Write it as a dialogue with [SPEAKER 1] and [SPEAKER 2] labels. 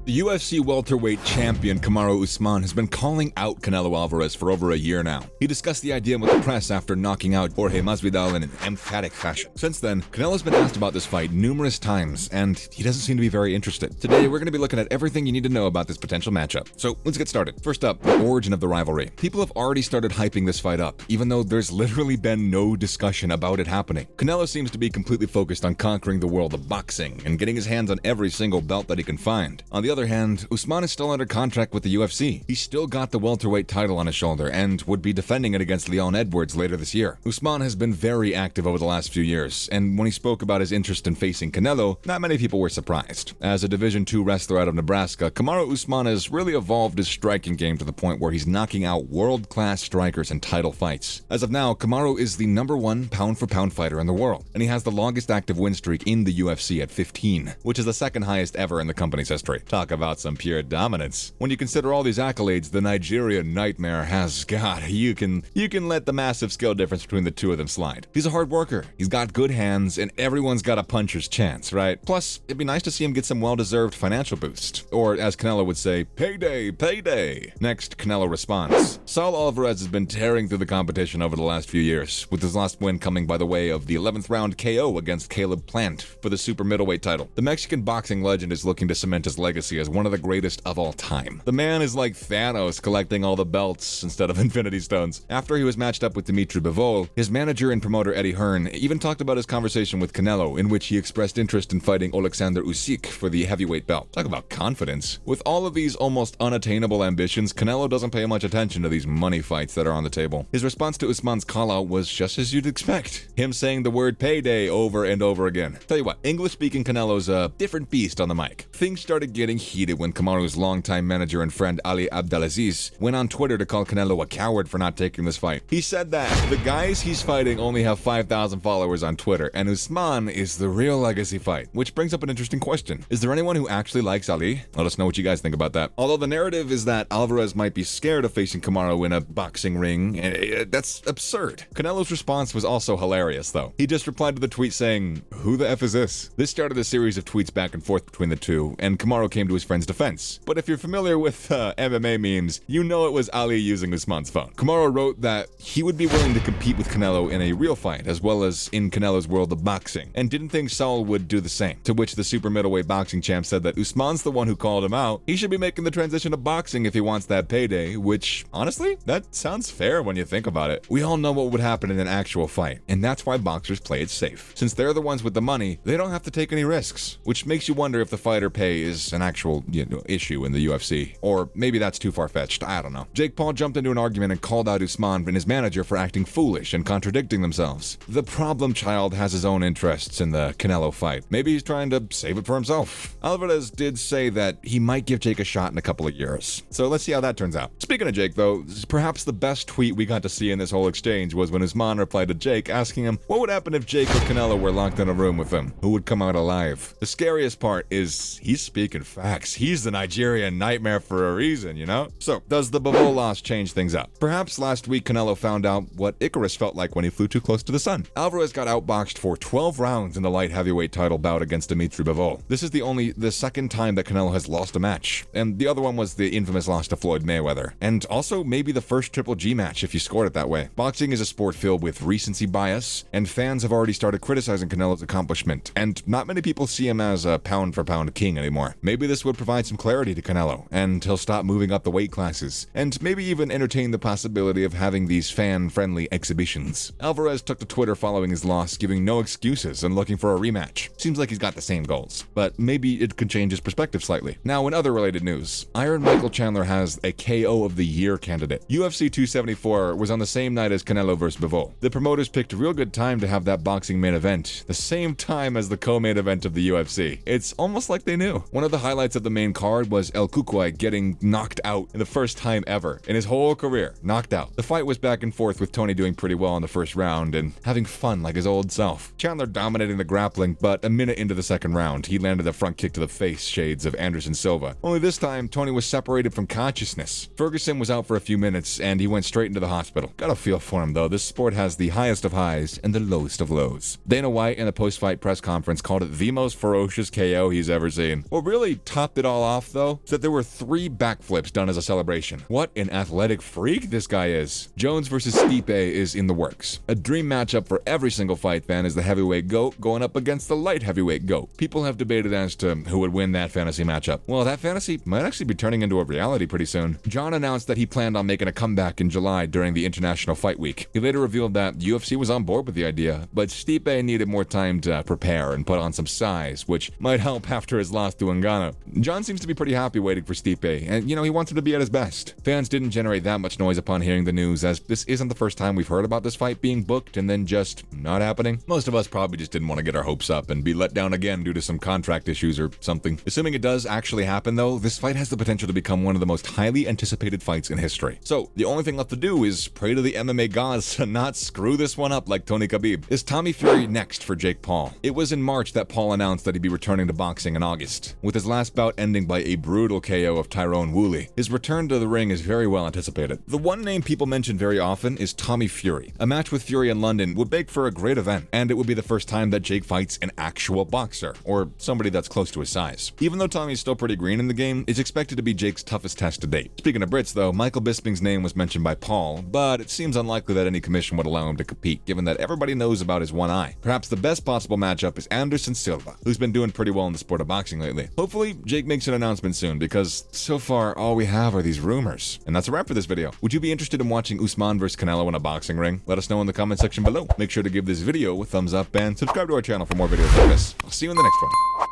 [SPEAKER 1] The UFC welterweight champion Kamaru Usman has been calling out Canelo Alvarez for over a year now. He discussed the idea with the press after knocking out Jorge Masvidal in an emphatic fashion. Since then, Canelo's been asked about this fight numerous times, and he doesn't seem to be very interested. Today, we're going to be looking at everything you need to know about this potential matchup. So let's get started. First up, the origin of the rivalry. People have already started hyping this fight up, even though there's literally been no discussion about it happening. Canelo seems to be completely focused on conquering the world of boxing and getting his hands on every single belt that he can find. On the other hand, Usman is still under contract with the UFC. He's still got the welterweight title on his shoulder and would be defending it against Leon Edwards later this year. Usman has been very active over the last few years, and when he spoke about his interest in facing Canelo, not many people were surprised. As a Division II wrestler out of Nebraska, Kamaru Usman has really evolved his striking game to the point where he's knocking out world-class strikers in title fights. As of now, Kamaru is the #1 pound-for-pound fighter in the world, and he has the longest active win streak in the UFC at 15, which is the second highest ever in the company's history. Talk about some pure dominance. When you consider all these accolades, the Nigerian Nightmare has, God, you can let the massive skill difference between the two of them slide. He's a hard worker, he's got good hands, and everyone's got a puncher's chance, right? Plus, it'd be nice to see him get some well-deserved financial boost. Or, as Canelo would say, payday, payday. Next, Canelo responds. Saul Alvarez has been tearing through the competition over the last few years, with his last win coming by the way of the 11th round KO against Caleb Plant for the super middleweight title. The Mexican boxing legend is looking to cement his legacy as one of the greatest of all time. The man is like Thanos collecting all the belts instead of Infinity Stones. After he was matched up with Dmitry Bivol, his manager and promoter Eddie Hearn even talked about his conversation with Canelo, in which he expressed interest in fighting Alexander Usyk for the heavyweight belt. Talk about confidence. With all of these almost unattainable ambitions, Canelo doesn't pay much attention to these money fights that are on the table. His response to Usman's call-out was just as you'd expect. Him saying the word payday over and over again. Tell you what, English-speaking Canelo's a different beast on the mic. Things started getting heated when Kamaru's longtime manager and friend Ali Abdelaziz went on Twitter to call Canelo a coward for not taking this fight. He said that the guys he's fighting only have 5,000 followers on Twitter, and Usman is the real legacy fight. Which brings up an interesting question. Is there anyone who actually likes Ali? Let us know what you guys think about that. Although the narrative is that Alvarez might be scared of facing Kamaru in a boxing ring, that's absurd. Canelo's response was also hilarious, though. He just replied to the tweet saying, "Who the F is this?" This started a series of tweets back and forth between the two, and Kamaru came to his friend's defense. But if you're familiar with MMA memes, you know it was Ali using Usman's phone. Kamaru wrote that he would be willing to compete with Canelo in a real fight, as well as in Canelo's world of boxing, and didn't think Saul would do the same. To which the super middleweight boxing champ said that Usman's the one who called him out. He should be making the transition to boxing if he wants that payday, which, honestly, that sounds fair when you think about it. We all know what would happen in an actual fight, and that's why boxers play it safe. Since they're the ones with the money, they don't have to take any risks, which makes you wonder if the fighter pay is an actual, issue in the UFC. Or maybe that's too far-fetched, I don't know. Jake Paul jumped into an argument and called out Usman and his manager for acting foolish and contradicting themselves. The problem child has his own interests in the Canelo fight. Maybe he's trying to save it for himself. Alvarez did say that he might give Jake a shot in a couple of years. So let's see how that turns out. Speaking of Jake, though, perhaps the best tweet we got to see in this whole exchange was when Usman replied to Jake asking him what would happen if Jake or Canelo were locked in a room with him. Who would come out alive? The scariest part is he's speaking facts. He's the Nigerian Nightmare for a reason, you know? So, does the Bivol loss change things up? Perhaps last week Canelo found out what Icarus felt like when he flew too close to the sun. Alvarez got outboxed for 12 rounds in the light heavyweight title bout against Dmitry Bivol. This is the second time that Canelo has lost a match, and the other one was the infamous loss to Floyd Mayweather. And also maybe the first Triple G match if you scored it that way. Boxing is a sport filled with recency bias, and fans have already started criticizing Canelo's accomplishment, and not many people see him as a pound-for-pound king anymore. Maybe this would provide some clarity to Canelo, and he'll stop moving up the weight classes, and maybe even entertain the possibility of having these fan-friendly exhibitions. Alvarez took to Twitter following his loss, giving no excuses and looking for a rematch. Seems like he's got the same goals, but maybe it could change his perspective slightly. Now, in other related news, Iron Michael Chandler has a KO of the Year candidate. UFC 274 was on the same night as Canelo vs. Bivol. The promoters picked a real good time to have that boxing main event, the same time as the co-main event of the UFC. It's almost like they knew. One of the highlights of the main card was El Cucuy getting knocked out in the first time ever in his whole career. Knocked out. The fight was back and forth with Tony doing pretty well in the first round and having fun like his old self. Chandler dominating the grappling, but a minute into the second round, he landed a front kick to the face, shades of Anderson Silva. Only this time, Tony was separated from consciousness. Ferguson was out for a few minutes and he went straight into the hospital. Got a feel for him though. This sport has the highest of highs and the lowest of lows. Dana White in the post-fight press conference called it the most ferocious KO he's ever seen. Well, really, topped it all off, though, is that there were 3 backflips done as a celebration. What an athletic freak this guy is. Jones versus Stipe is in the works. A dream matchup for every single fight fan is the heavyweight GOAT going up against the light heavyweight GOAT. People have debated as to who would win that fantasy matchup. Well, that fantasy might actually be turning into a reality pretty soon. John announced that he planned on making a comeback in July during the International Fight Week. He later revealed that UFC was on board with the idea, but Stipe needed more time to prepare and put on some size, which might help after his loss to Ngannou. John seems to be pretty happy waiting for Stipe, and he wants him to be at his best. Fans didn't generate that much noise upon hearing the news, as this isn't the first time we've heard about this fight being booked and then just not happening. Most of us probably just didn't want to get our hopes up and be let down again due to some contract issues or something. Assuming it does actually happen though, this fight has the potential to become one of the most highly anticipated fights in history. So the only thing left to do is pray to the MMA gods to not screw this one up like Tony Khabib. Is Tommy Fury next for Jake Paul? It was in March that Paul announced that he'd be returning to boxing in August, with his last bout ending by a brutal KO of Tyrone Wooley. His return to the ring is very well anticipated. The one name people mention very often is Tommy Fury. A match with Fury in London would make for a great event, and it would be the first time that Jake fights an actual boxer, or somebody that's close to his size. Even though Tommy's still pretty green in the game, it's expected to be Jake's toughest test to date. Speaking of Brits though, Michael Bisping's name was mentioned by Paul, but it seems unlikely that any commission would allow him to compete, given that everybody knows about his one eye. Perhaps the best possible matchup is Anderson Silva, who's been doing pretty well in the sport of boxing lately. Hopefully, Jake makes an announcement soon, because so far, all we have are these rumors. And that's a wrap for this video. Would you be interested in watching Usman vs Canelo in a boxing ring? Let us know in the comment section below. Make sure to give this video a thumbs up and subscribe to our channel for more videos like this. I'll see you in the next one.